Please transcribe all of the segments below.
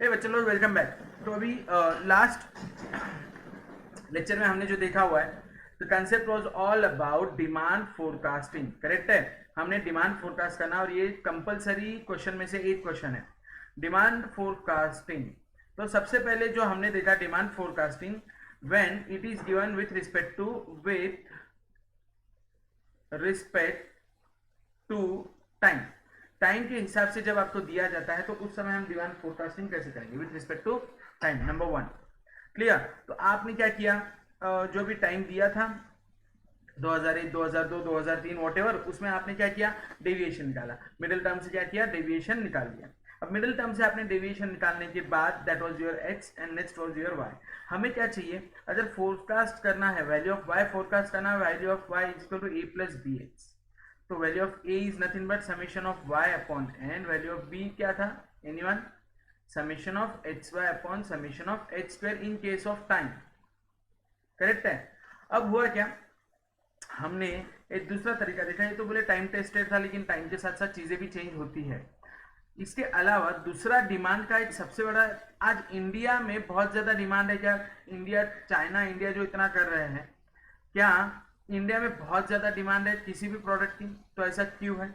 हे बच्चे लोग welcome back. तो अभी लास्ट लेक्चर में हमने जो देखा हुआ है, the concept was all about demand forecasting. Correct है, हमने डिमांड फोरकास्ट करना और ये कंपलसरी क्वेश्चन में से एक क्वेश्चन है, डिमांड फोरकास्टिंग। तो सबसे पहले जो हमने देखा demand forecasting, when it is given with respect to time. Time के हिसाब से जब आपको दिया जाता है तो उस समय हम डिमांड फोरकास्टिंग कैसे करेंगे with respect to time. Number one, clear. तो आपने क्या किया, जो भी टाइम दिया था 2001, 2002, 2003 वॉटेवर, उसमें आपने क्या किया, डेविएशन निकाला। मिडिल टर्म से क्या किया, डेविएशन निकाल दिया। अब मिडिल टर्म से आपने डेविएशन निकालने के बाद that was your X and next was your Y. हमें क्या चाहिए, अगर फोरकास्ट करना है वैल्यू ऑफ वाई, फोरकास्ट करना है value of Y is equal to A plus B X. तो value of A is nothing but summation of Y upon N, value of B क्या था, anyone, summation of H Y upon summation of H square in case of time. Correct है। अब हुआ क्या, हमने एक दूसरा तरीका देखा, ये तो बोले टाइम टेस्टेड था, लेकिन टाइम के साथ साथ चीजें भी चेंज होती है। इसके अलावा दूसरा डिमांड का एक सबसे बड़ा, आज इंडिया में बहुत ज्यादा डिमांड है। क्या इंडिया, चाइना इंडिया जो इतना कर रहे हैं, क्या इंडिया में बहुत ज्यादा डिमांड है किसी भी प्रोडक्ट की? तो ऐसा क्यों है?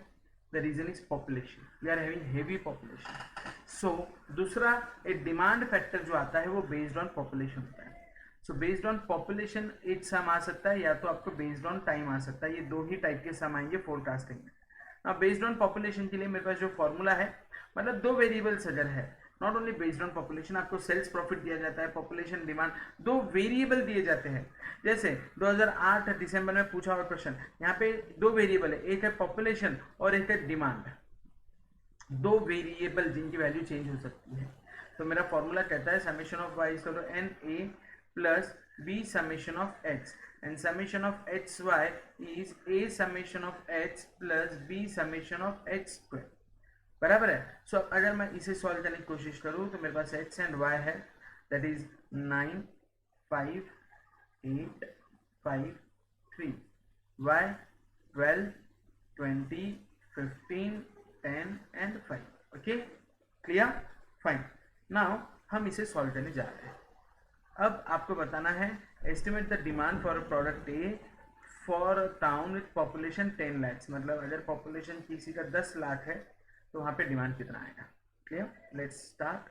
The reason is population, we are having heavy population. So दूसरा एक डिमांड फैक्टर जो आता है वो बेस्ड ऑन पॉपुलेशन होता है। सो बेस्ड ऑन पॉपुलेशन एक सम आ सकता है, या तो आपको बेस्ड ऑन टाइम आ सकता है। ये दो ही टाइप के सम आएंगे फोरकास्टिंग में। अब बेस्ड ऑन पॉपुलेशन के लिए मेरे पास जो फॉर्मूला है, मतलब दो वेरिएबल्स अगर है, not only based on population, आपको सेल्स प्रॉफिट दिया जाता है, पॉपुलेशन डिमांड, दो वेरिएबल दिए जाते हैं। जैसे 2008 दिसंबर में पूछा हुआ प्रश्न, यहाँ पे दो वेरिएबल है, एक है पॉपुलेशन और एक है डिमांड। दो वेरिएबल जिनकी वैल्यू चेंज हो सकती है। तो मेरा फॉर्मूला कहता है summation of Y equal to N A plus B summation of X, and summation of x Y is A summation of x plus B summation of x square. बराबर है। सो अगर मैं इसे सॉल्व करने की कोशिश करूं तो मेरे पास एक्स एंड वाई है, that is 9, 5, 8, 5, 3, Y 12, 20, 15, 10 and 5। Okay, clear, fine. Now हम इसे सॉल्व करने जा रहे हैं। अब आपको बताना है estimate the demand for product A for town with population 10 lakhs। मतलब अगर पॉपुलेशन किसी का 10 लाख है तो वहां पे डिमांड कितना आएगा। Clear, let's start.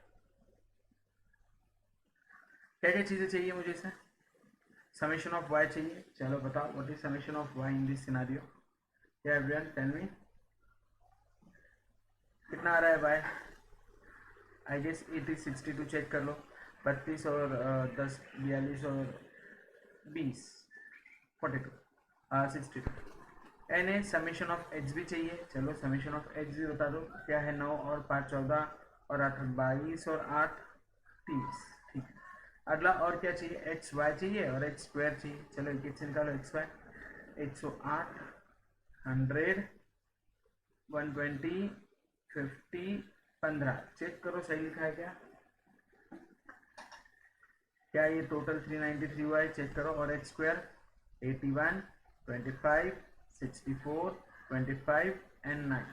क्या क्या चीजें चाहिए मुझे इसमें? समेशन ऑफ वाई चाहिए, चलो बताओ what is summation of Y in this scenario. या एवरीवन टेल मी, कितना आ रहा है Y? I guess it is 62, check कर लो। 32 और 10, 42 और 20, 42, 62। N a summation of h भी चाहिए, चलो समेशन ऑफ एच भी बता दो, क्या है, 9 और 5 14 और 8 22 और 8 30। ठीक है, अगला और क्या चाहिए, एच वाई चाहिए और एच स्क्वायर चाहिए। चलो एक एक से निकालो, एक्स वाई 108, 100, 120, 50, 15। चेक करो सही लिखा है क्या, क्या ये टोटल 393 हुआ है, चेक करो। और एच स्क्वायर 81, 25, 64, 25 एंड 9।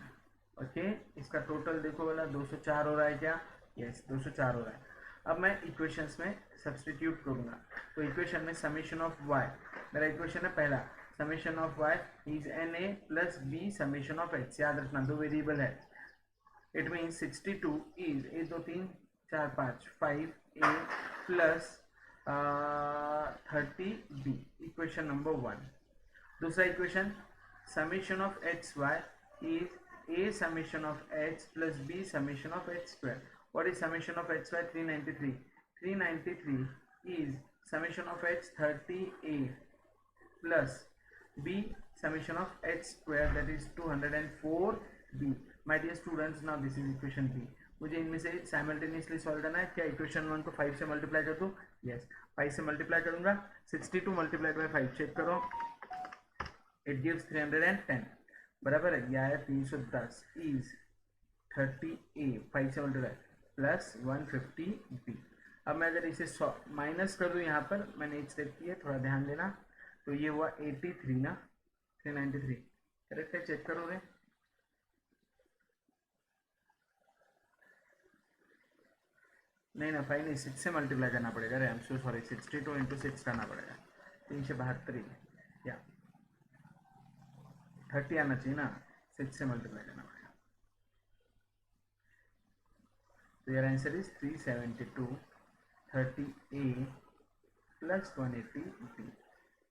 ओके, इसका टोटल देखो वाला 204 हो रहा है क्या? यस, 204 हो रहा है। अब मैं इक्वेशंस में सब्सटीट्यूट करूंगा। तो इक्वेशन में समेशन ऑफ वाई, मेरा इक्वेशन है पहला, summation of Y is n A plus B summation of h. याद रखना दो वेरिएबल है। It means 62 is 1 2 3 4 5 5 a plus 30 b, equation number 1। दूसरा equation, summation of x Y is A summation of x plus B summation of x square. What is summation of x y? 393। 393 is summation of x 30 A plus b summation of x square, that is 204 b। my dear students, now this is equation b। मुझे इनमें से simultaneously solve करना है। क्या equation 1 को 5 से multiply कर दूं? यस, 5 से मल्टीप्लाई करूंगा। 62 मल्टीप्लाइड बाय 5, चेक करो, इट गिव्स 310। बराबर है, यह है 310 इज 30a 5 से मल्टीप्लाई प्लस 150b। अब मैं अगर इसे माइनस कर दूं, यहाँ पर मैंने एक स्टेप की है, थोड़ा ध्यान देना। तो ये हुआ 83 ना, 393 करेक्ट है, चेक करोगे। नहीं ना 5 नहीं 6 से मल्टीप्लाई करना पड़ेगा। अरे I am so sorry, 62 into 6 करना पड़ेगा। 372 या 30 आना चाहिए ना, 6 से मल्टीप्लाई करना पड़ेगा। तो your answer is 372 30A plus 180B।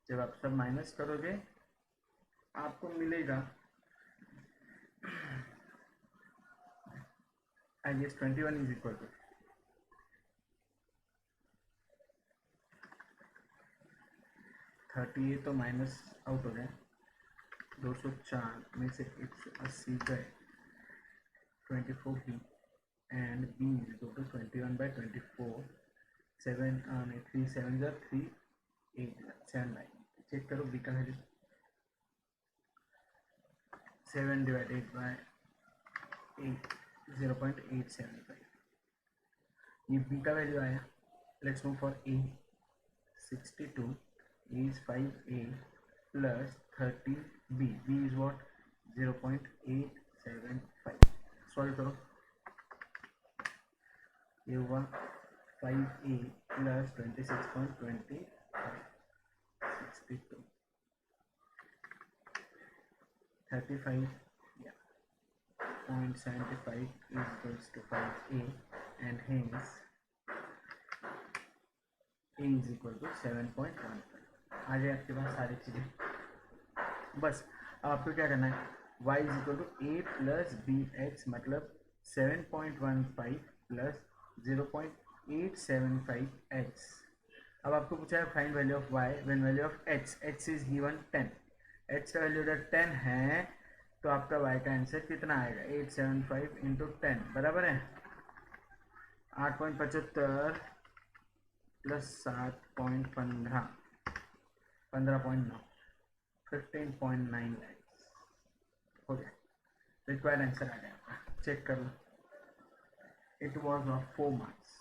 जब आप सब माइनस करोगे आपको मिलेगा I guess 21 is equal to 38 तो माइनस आउट हो गए, 204 में से 180 गए, 24B and B is equal to 21/24, 7 3 7 जा 3 8 7 9। चेक करो B का वैल्यू, 7 डिवाइडेड बाय 8 0.875, ये B का वैल्यू आया। Let's move for A, 62 is 5A plus 30B, B is what 0.875। Solve करो, ये हुआ 5A plus 26.25, 62 35 yeah 0.75 is equals to 5A and hence A is equal to 7.15। आ जाए आपके पास सारी चीज़ें। बस अब आपको क्या करना है, y is equal to A plus B x, मतलब 7.15 प्लस 0.875x। अब आपको पूछा है find value of y when value of x is given 10, x का वैल्यू अगर 10 है तो आपका y का आंसर कितना आएगा, 875 इंटू 10 बराबर है 8.75 प्लस 7.15 15.9 15.9 लैक्स हो गया। रिक्वायर्ड आंसर आ गया आपका, चेक कर लो। इट वॉज ऑफ 4 मार्क्स,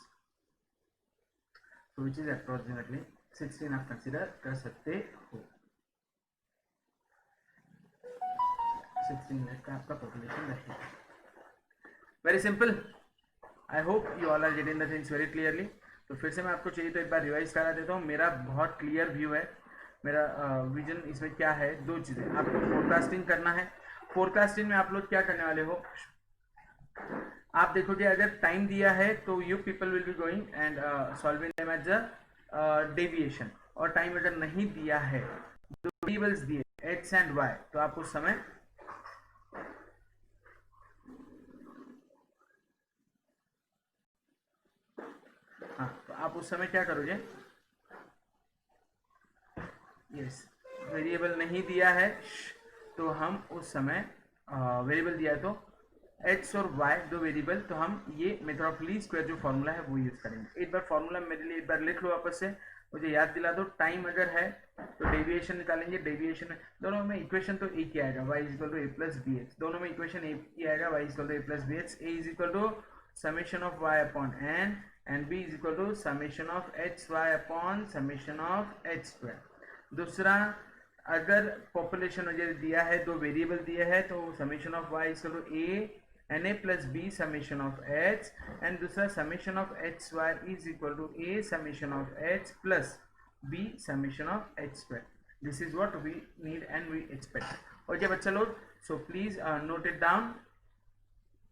तो विच इज अप्रोक्सीमेटली 16 आप कंसिडर कर सकते हो। 16 लाख का आपका पॉपुलेशन रहेगा। Very simple, I hope you all are getting the things very clearly. तो फिर से मैं आपको चाहिए तो एक बार रिवाइज करा देता हूँ। मेरा बहुत क्लियर व्यू है, मेरा विजन इसमें क्या है, दो चीज़ें आपको फोरकास्टिंग करना है। फोरकास्टिंग में आप लोग क्या करने वाले हो, आप देखोगे अगर टाइम दिया है तो you people will be going and solving them at the deviation, और टाइम अगर नहीं दिया है, जो वेरिएबल्स दिए एक्स एंड वाई, तो आप उस समय हाँ तो आप उस समय क्या करोगे, यस वेरिएबल नहीं दिया है तो हम उस समय वेरिएबल दिया है तो एक्स और वाई दो वेरिएबल, तो हम ये मेथड ऑफ लीस्ट स्क्वायर जो फॉर्मूला है वो यूज करेंगे। एक बार फॉर्मूला मेरे लिए एक बार लिख लो वापस से, मुझे याद दिला दो। टाइम अगर है तो डेविएशन निकालेंगे, डेविएशन में दोनों में इक्वेशन तो एक ही आएगा, y is equal to A plus B x, दोनों में इक्वेशन एक ही आएगा, y is equal to A plus B x, a is equal to summation of y upon n and b is equal to summation of H Y upon summation of H square. दूसरा, अगर population वगैरह दिया है, दो variable दिया है, तो summation of y is equal to A N A plus B summation of H, and दूसरा summation of H Y is equal to A summation of H plus B summation of H square. This is what we need and we expect. Okay बच्चा लोग, so please note it down.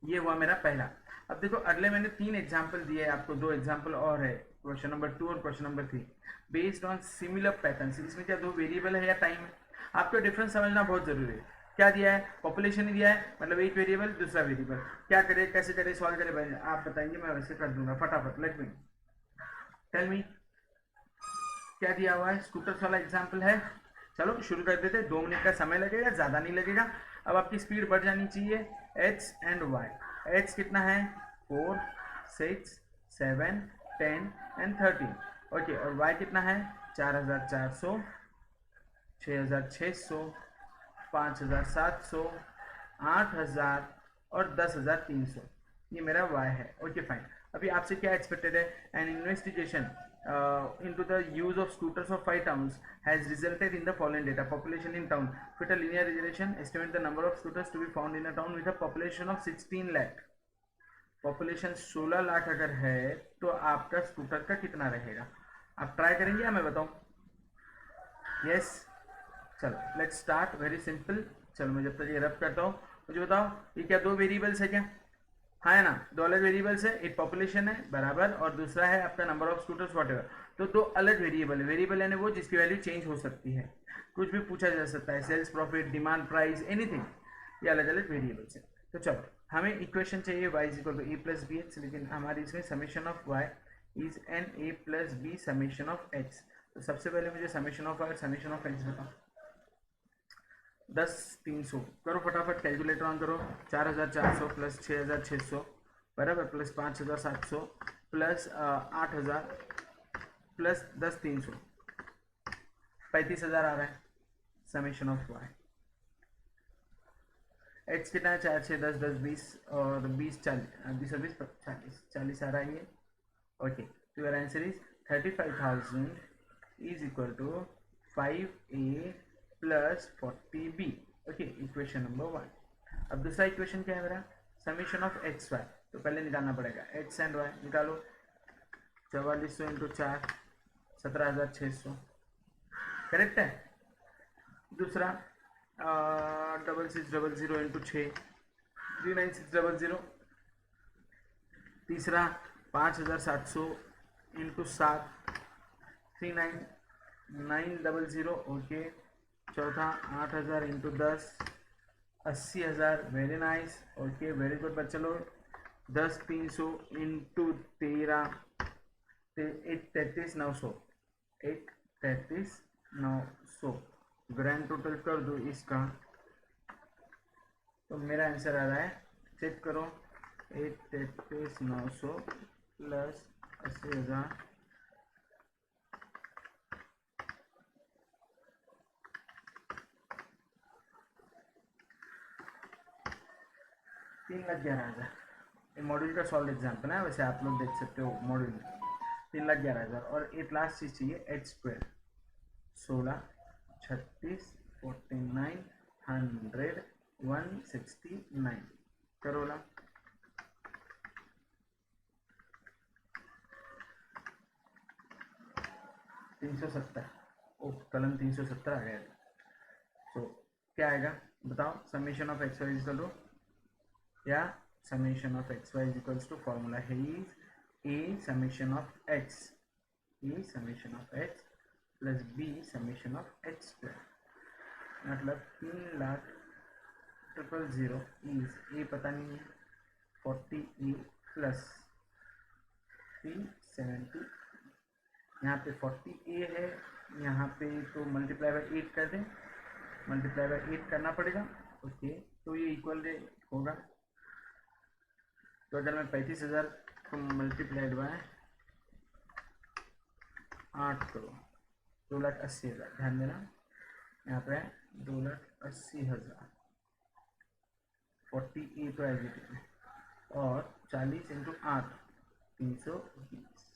ये हुआ मेरा पहला। अब देखो अगले मैंने 3 एग्जाम्पल दिए आपको, 2 एग्जाम्पल और है, क्वेश्चन नंबर 2 और question number 3, based on similar pattern. इसमें क्या दो वेरिएबल है या टाइम है, आपको डिफरेंस समझना बहुत जरूरी है। क्या दिया है, पॉपुलेशन ही दिया है, मतलब एक वेरिएबल दूसरा वेरिएबल, क्या करे कैसे करे सॉल्व करे आप बताएंगे, मैं वैसे कर दूंगा फटाफट। लेट मी टेल मी क्या दिया हुआ है, स्कूटर्स वाला एग्जाम्पल है। चलो शुरू कर देते, 2 मिनट का समय लगेगा, ज़्यादा नहीं लगेगा। अब आपकी स्पीड बढ़ जानी चाहिए, एच एंड वाई। एच कितना है 4 6 7 10 एंड 13, ओके, और वाई कितना है 4400 6600 5700 8000 और 10300, ये मेरा वाई है। Okay fine. अभी आपसे क्या एक्सपेक्टेड है, N investigation into the use of scooters of 5 towns has resulted in the following data: population in town, fit a linear regression, estimate the number of scooters to be found in a town with a population of 16 lakh, population 16 lakh अगर है तो आपका scooter का कितना रहेगा? आप try करेंगे या मैं बताऊं? यस, चलो लेट्स स्टार्ट, वेरी सिंपल। चलो मैं जब तक ये रब करता हूँ, मुझे बताओ ये क्या दो वेरिएबल्स है क्या? हाँ है ना, दो अलग वेरिएबल्स है, एक पॉपुलेशन है बराबर और दूसरा है आपका नंबर ऑफ स्कूटर्स वॉट। तो दो अलग वेरिएबल है, वेरिएबल यानी वो जिसकी वैल्यू चेंज हो सकती है, कुछ भी पूछा जा सकता है, sales profit, demand, price, anything, ये अलग अलग वेरिएबल्स है। तो चलो हमें इक्वेशन चाहिए y is equal to A plus b h, लेकिन हमारी इसमें summation of y is n A plus B summation of x। तो सबसे पहले मुझे समेशन ऑफ y और समेशन ऑफ x बताओ। 10 300 करो फटाफट, कैलकुलेटर ऑन करो। 4400 प्लस 6600 बराबर प्लस 5700 प्लस 8000 प्लस 10 300, 35,000 आ रहा है समेशन ऑफ वाई। एक्स कितना है? 4 6 10 10 20 और 20 40 20 और 20 40 40 आ रहा है ये। ओके, तो your answer is 35,000 is equal to 5a plus 40b। Okay, equation number 1। अब दूसरा इक्वेशन क्या है मेरा? Summation of x y. तो पहले निकालना पड़ेगा एक्स एंड वाई, निकालो। 4400 इंटू 4 17,600 करेक्ट है। दूसरा 6600 इंटू 6 39600। तीसरा 5700 इंटू 7 39900। ओके, चौथा 8000 into 10 80,000। Very nice, okay very good बच्चे लोग। 10 300 इंटू 13 1 33 900 1 33 900। ग्रैंड टोटल कर दो इसका, तो मेरा आंसर आ रहा है, चेक करो, 1 33 900 प्लस 80,000 3,11,000। ये मॉड्यूल का सॉल्व एग्जाम्पल है, वैसे आप लोग देख सकते हो मॉड्यूल में 3,11,000। और एक लास्ट चीज चाहिए, एच स्क्वायर 16 36 49 100 169 करो ना। 370, ओ कलम 370 आ गया। तो क्या आएगा बताओ? Summation of x Y is equal to, या summation of x Y is equals to, formula है is A summation of X, A summation of x plus B summation of x square. मतलब 3,00,000 इज ए पता नहीं है 40 ए plus 370। यहाँ पे 40 ए है, यहाँ पे तो मल्टीप्लाई बाई 8 कर दें, मल्टीप्लाई बाई 8 करना पड़ेगा। ओके, तो ये इक्वल होगा। तो अगर मैं 35,000 को मल्टीप्लाइड बाय 8 करो, 2,80,000। ध्यान देना यहाँ पे 2,80,000। 40 ए तो एग्जिट है, और 40 इंटू 8 320।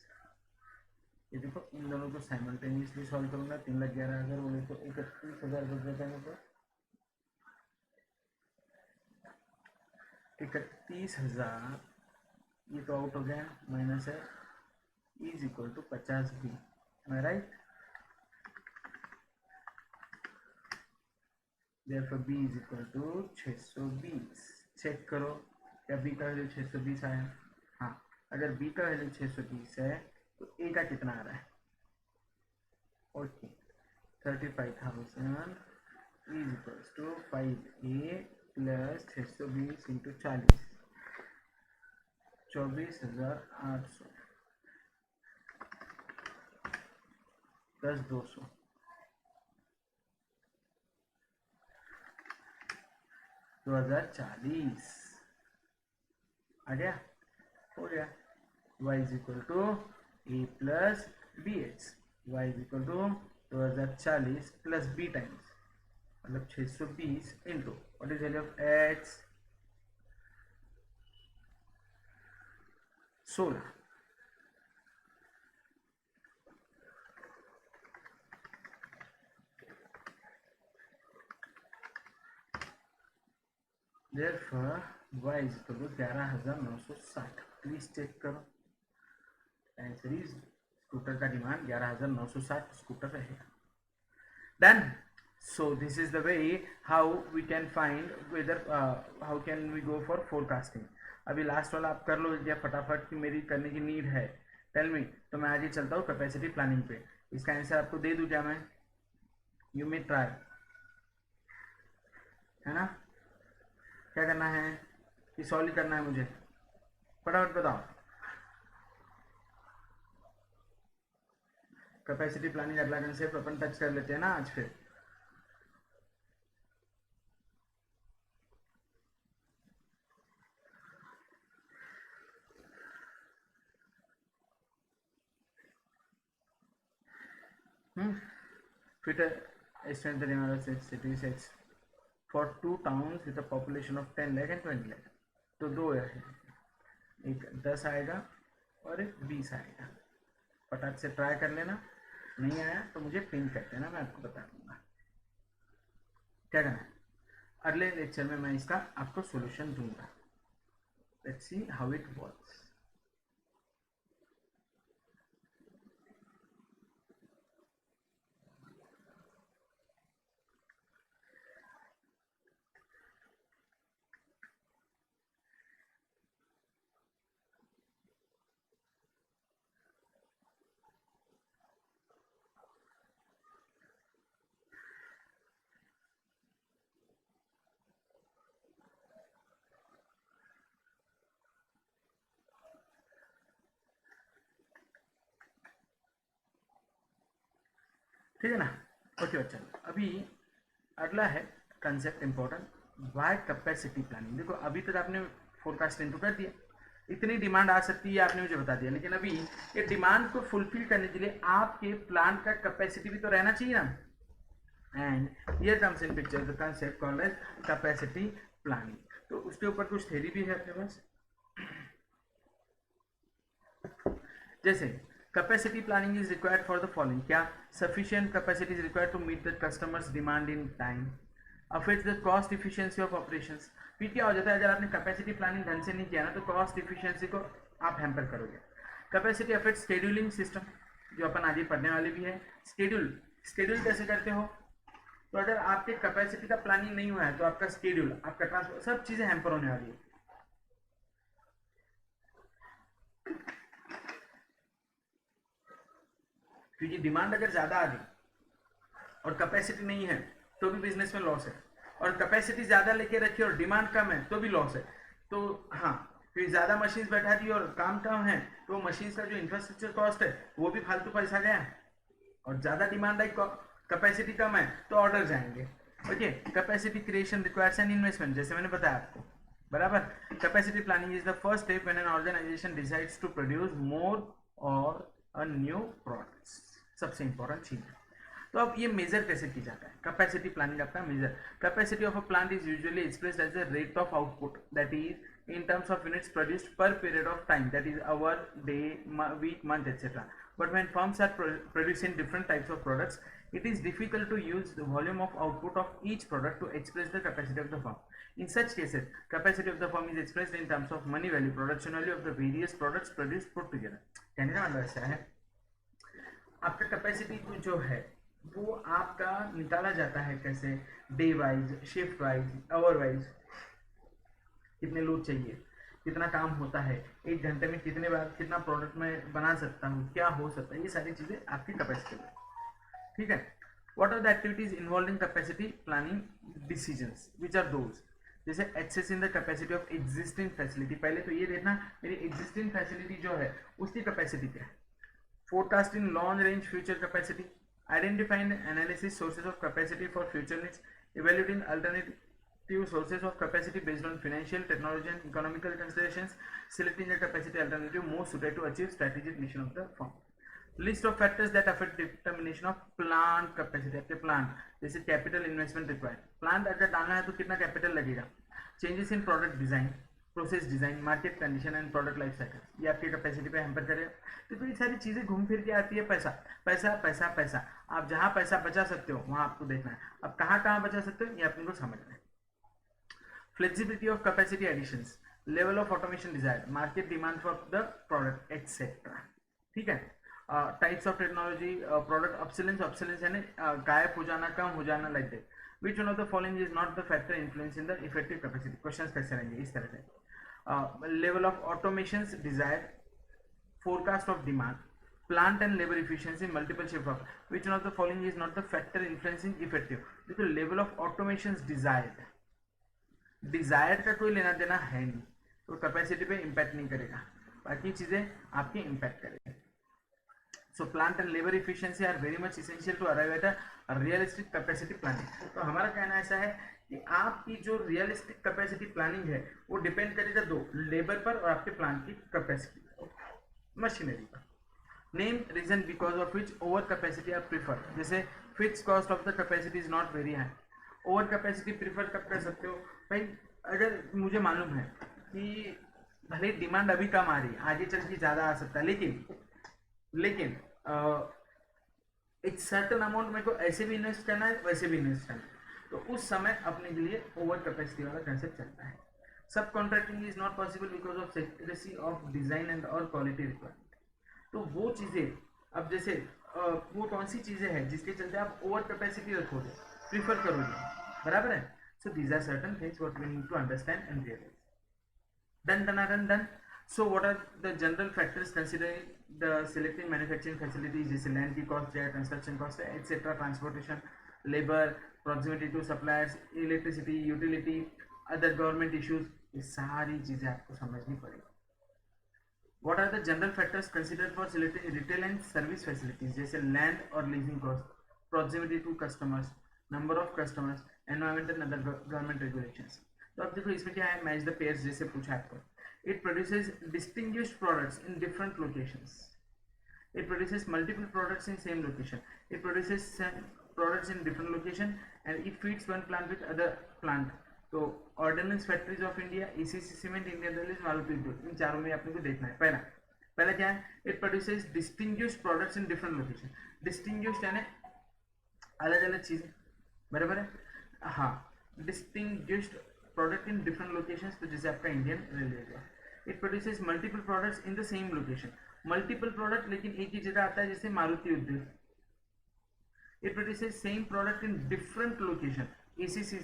ये देखो, इन दोनों को साइमल्टेनियसली सॉल्व करूंगा। 3,11,000 बोले तो 31,000 बच जाता है, तो 31,000 ये तो आउट हो गया, माइनस है, is equal to 50b। Right, therefore b is equal to 620। Check करो क्या b का वैल्यू 620 आया? हाँ, अगर b का वैल्यू 620 है तो a का कितना आ रहा है? Okay, 35,000 is equal to 5a plus 620 into 40 24,800 plus 200 2040 आ गया, हो गया। y is equal to A plus b h, Y is equal to 2040 plus b times, मतलब 620 into what is value of x 16। Therefore y is equal to 11,960। Please check करो, answer is scooter का demand 11,960 scooter रहेगा। Done. So this is the way how we can find whether how can we go for forecasting। अभी last वाला आप कर लो या फटाफट की मेरी करने की नीड है, टेल मी, तो मैं आगे चलता हूँ कैपेसिटी प्लानिंग पे। इसका आंसर आपको दे दूँ क्या मैं? यू मे ट्राई, है ना? क्या करना है कि सॉल्व करना है मुझे? फटाफट बताओ। कैपेसिटी प्लानिंग अगला कंसेप्ट अपन टच कर लेते हैं ना आज फिर। Fit estimate the demand of city sets for 2 towns with a population of 10 lakh and 20 lakh। तो दो है, एक 10 आएगा और एक 20 आएगा। फटाक से ट्राई कर लेना, नहीं आया तो मुझे पिन कर देना, मैं आपको बता दूंगा क्या करना है। अगले लेक्चर में मैं इसका आपको सॉल्यूशन दूंगा। Let's see how it works. ठीक है ना? ओके बच्चा, अभी अगला है concept important, why capacity planning. देखो अभी तक आपने फोरकास्टिंग तो कर दिया, इतनी डिमांड आ सकती है आपने मुझे बता दिया, लेकिन अभी ये डिमांड को फुलफिल करने के लिए आपके प्लांट का कैपेसिटी भी तो रहना चाहिए ना। And here comes in picture the concept called as capacity planning. तो उसके ऊपर कुछ थ्योरी भी है अपने पास। जैसे capacity planning is required for the following. क्या? Sufficient capacity is required to meet the customers demand in time, affects the cost efficiency of operations. फिर क्या हो जाता है, अगर आपने कैपेसिटी प्लानिंग ढंग से नहीं किया ना तो कॉस्ट इफिशिएंसी को आप हैम्पर करोगे। कैपेसिटी अफेक्ट शेड्यूलिंग सिस्टम, जो अपन आगे पढ़ने वाले भी है। शेड्यूल कैसे करते हो? तो अगर आपके कैपेसिटी का प्लानिंग नहीं हुआ है तो आपका शेड्यूल, आपका ट्रांसपोर्ट, सब चीजें हैम्पर होने वाली है। क्योंकि डिमांड अगर ज्यादा आ गई और कैपेसिटी नहीं है तो भी बिजनेस में लॉस है, और कैपेसिटी ज्यादा लेके रखी और डिमांड कम है तो भी लॉस है। तो हाँ, फिर ज्यादा मशीन बैठा दी और काम कम है तो मशीन का जो इंफ्रास्ट्रक्चर कॉस्ट है वो भी फालतू पैसा गया, और ज्यादा डिमांड आई, कैपेसिटी कम है तो ऑर्डर जाएंगे। Okay, capacity creation requires an investment, जैसे मैंने बताया आपको, बराबर। Capacity planning is the first step when an organization decides to produce more और अ न्यू प्रोडक्ट्स। सबसे इंपॉर्टेंट चीज है। तो अब ये मेजर कैसे की जाता है कैपेसिटी प्लानिंग आपका measure? Capacity of a plant is usually expressed as the rate of output, that is in terms of units produced per period of time, that is hour, day, week, month, etc. But when firms are producing different types of products, it is difficult to use the volume of output of each product to express the capacity of the firm. In such cases, capacity of the firm is expressed in terms of money value, production value of the various products produced put together. कहने का मतलब ऐसा है, आपका capacity जो है वो आपका निकाला जाता है कैसे? Day wise, shift wise, hour wise, कितने लोग चाहिए, कितना काम होता है, एक घंटे में कितने बार कितना प्रोडक्ट मैं बना सकता हूँ, क्या हो सकता है, ये सारी चीजें आपकी कैपेसिटी में। ठीक है। What are the activities involve in capacity planning decisions, which are those? जैसे excess in the capacity of existing facility, पहले तो ये देखना मेरी एग्जिस्टिंग फैसिलिटी जो है उसकी कैपेसिटी क्या है। Forecasting long range future capacity, identifying analysis sources of capacity for future needs, evaluating alternative sources of capacity based on financial, technology and economical considerations, selecting a capacity alternative most suited to achieve strategic mission of the firm. List of factors that affect determination of plant capacity, आपके plant जैसे capital investment required, plant अगर डालना है तो कितना capital लगेगा, changes in product design, process design, market condition and product life cycle, ये आपकी कैपेसिटी पे हैम्पर करेगा। तो ये सारी चीजें घूम फिर के आती है पैसा पैसा पैसा पैसा। आप जहां पैसा बचा सकते हो वहां आपको देखना है, अब कहाँ कहाँ बचा सकते हो ये अपने को समझना है। flexibility of capacity additions, level of automation desired, market demand for the product, etc. ठीक है. Types of technology, product obsolescence, obsolescence यानी गायब हो जाना, कम हो जाना, like that. Which one of the following is not the factor influence in the effective capacity. Questions कैसे रहेंगे इस तरह से. Level of automation desired, forecast of demand, plant and labor efficiency, multiple shift of. Which one of the following is not the factor influencing effective? देखो level of automation desired का कोई लेना देना है नहीं, तो कैपेसिटी पे इम्पैक्ट नहीं करेगा, बाकी चीजें आपकी इम्पैक्ट करेंगे. So plant and labour efficiency are very much essential to arrive at a realistic capacity planning. तो हमारा कहना ऐसा है कि आपकी जो रियलिस्टिक कैपेसिटी प्लानिंग है वो डिपेंड करेगा दो, लेबर पर और आपके प्लांट की कैपेसिटी, मशीनरी पर. Name reason because of which over capacity are prefer. जैसे fix cost of the capacity is not very high. Over capacity prefer कब कर सकते हो भाई? अगर मुझे मालूम है कि भले डिमांड अभी कम आ रही है, आगे चल के ज़्यादा आ सकता है, लेकिन एक सर्टन अमाउंट मेरे को ऐसे भी इन्वेस्ट करना है, वैसे भी इन्वेस्ट करना है, तो उस समय अपने के लिए ओवर कैपेसिटी वाला कंसेप्ट चलता है. सब contracting is not possible because of secrecy of design and और क्वालिटी रिक्वायरमेंट. तो वो चीज़ें, अब जैसे वो कौन सी चीज़ें हैं जिसके चलते आप ओवर कैपेसिटी रखोगे, प्रीफर करोगे, बराबर है. So these are certain things what we need to understand and realise. Done. So what are the general factors considering the selecting manufacturing facilities, जैसे land की cost है, construction cost है, etc., transportation, labor, proximity to suppliers, electricity, utility, other government issues, ये सारी चीज़ें आपको समझनी पड़ेगी. What are the general factors considered for selecting retail and service facilities, जैसे land और leasing cost, proximity to customers, number of customers, environmental and other government regulations. तो अब देखो इसमें क्या है, मैच द पेयर्स जैसे पूछा आपको. It produces distinguished products in different locations. It produces multiple products in same location. It produces products in different location and it feeds one plant with other plant. तो ordnance factories of India, ECC cement, Indian railway, Maruti Udyog, इन चारों में आपने को देखना है. पहला क्या है? It produces distinguished products in different location. Distinguished यानी अलग अलग चीजें, बराबर है. हाँ, distinguished product in different locations, तो जैसे आपका इंडियन रेलवे का. It produces multiple products in the same location. Multiple product लेकिन एक ही जगह आता है, जैसे Maruti Udyog. It produces same product in different location. ECC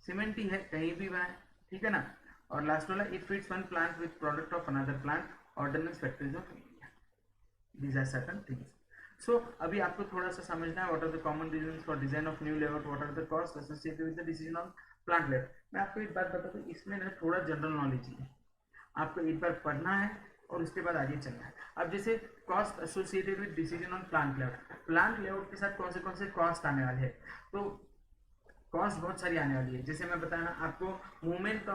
cement ही है, कहीं भी बनाए, ठीक है ना. और लास्ट वाला, it feeds one plant with product of another plant, ordnance factories of India. These are certain things. So अभी आपको थोड़ा सा समझना है, what are the common reasons for design of new layout, what are the cost associated with the decision of plant layout. मैं आपको एक बात बताता हूँ, इसमें ना थोड़ा जनरल नॉलेज है, आपको एक बार पढ़ना है और उसके बाद आगे चलना है. अब जैसे cost associated with decision on plant layout, plant layout के साथ कौन से कॉस्ट आने वाले हैं, तो कॉस्ट बहुत सारी आने वाली है. जैसे मैं बताया ना आपको, मूवमेंट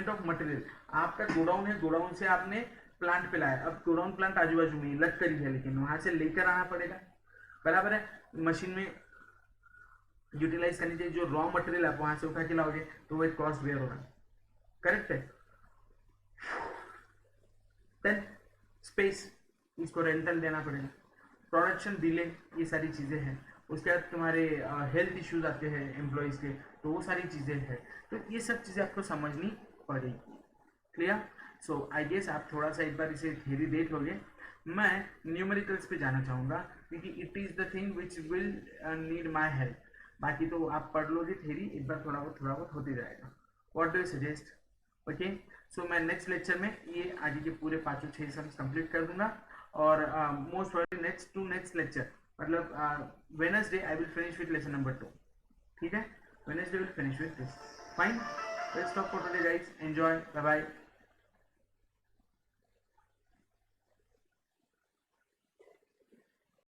ऑफ मटेरियल. आपका गोडाउन है, गोडाउन से आपने प्लांट पे लाया, अब गोडाउन प्लांट आजू बाजू में लग कर ही है, लेकिन वहां से लेकर आना पड़ेगा, बराबर है. मशीन में यूटिलाइज करनी चाहिए, जो रॉ मटेरियल आप वहां से उठा के लाओगे तो वो एक कॉस्ट बेयर होगा, करेक्ट है. देन स्पेस, इसको रेंटल देना पड़ेगा. प्रोडक्शन डिले, ये सारी चीज़ें हैं. उसके बाद तुम्हारे हेल्थ इश्यूज आते हैं एम्प्लॉयज़ के, तो वो सारी चीज़ें हैं. तो ये सब चीज़ें आपको समझनी पड़ेगी. क्लियर. सो आई गेस आप थोड़ा सा एक बार इसे थ्योरी देख लोगे. मैं न्यूमेरिकल्स पे जाना चाहूँगा क्योंकि it is the thing which will need my help. बाकी तो आप पढ़ लोगे थ्योरी, एक बार थोड़ा बहुत होते जाएगा. What do you suggest? Okay. So मैं नेक्स्ट लेक्चर में ये आगे के पूरे 5-6 सम्स कंप्लीट कर दूंगा, और मोस्ट प्रोबेबली नेक्स्ट लेक्चर मतलब Wednesday I will finish with lesson number 2. ठीक है, Wednesday will finish with this. Fine. Let's stop for today guys. Enjoy. Bye bye.